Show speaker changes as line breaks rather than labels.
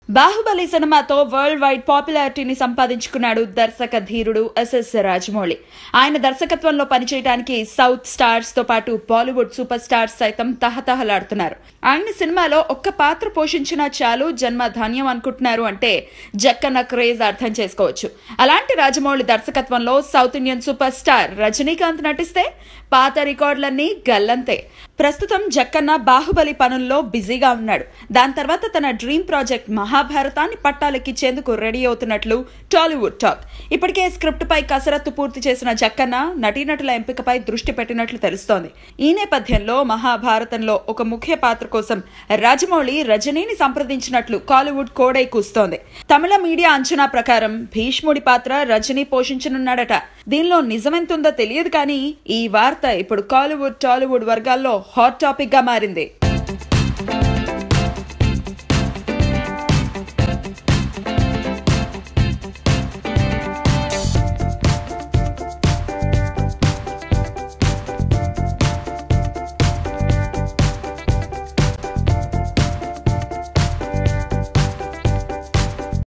బాహుబలి సినిమాతో world wide పాపులారిటీని సంపాదించుకున్నాడు దర్శక ధీరుడు ఎస్ఎస్ రాజమౌళి. ఆయన దర్శకత్వంలో పనిచేయడానికి సౌత్ స్టార్స్ తో పాటు బాలీవుడ్ సూపర్ స్టార్స్ సైతం తహతహలాడుతున్నారు. ఆయన సినిమాలో ఒక్క పాత్ర పోషించినా చాలు జన్మ ధన్యం అనుకుంటున్నారు అంటే జక్కన్న క్రేజ్ అర్థం చేసుకోవచ్చు. అలాంటి రాజమౌళి దర్శకత్వంలో south Indian super star Rajinikanth నటిస్తే పాత రికార్డులన్నీ గల్లంతే. ప్రస్తుతం జక్కన్న బాహుబలి పనుల్లో బిజీగా ఉన్నాడు. దాని తర్వాత తన డ్రీమ్ ప్రాజెక్ట్ మహాభారతాన్ని పట్టాలెక్కించేందుకు రెడీ అవుతున్నట్లు టాలీవుడ్ టాక్. ఇప్పటికే స్క్రిప్ట్ పై కసరత్తు పూర్తి చేసిన జక్కన్న నటీనటుల ఎంపికపై దృష్టి పెట్టినట్లు తెలుస్తోంది. ఈ నేపథ్యంలో మహాభారతంలో ఒక ముఖ్య పాత్ర కోసం రాజమౌళి రజనీని సంప్రదించినట్లు కాలీవుడ్ కోడై కూస్తోంది. తమిళ మీడియా అంచనా ప్రకారం భీష్ముడి పాత్ర రజనీ పోషించనున్నాడట. దీనిలో నిజమెంతుందో తెలియదు కానీ ఈ వార్త ఇప్పుడు కాలీవుడ్ టాలీవుడ్ వర్గాల్లో హాట్ టాపిక్ గా మారింది.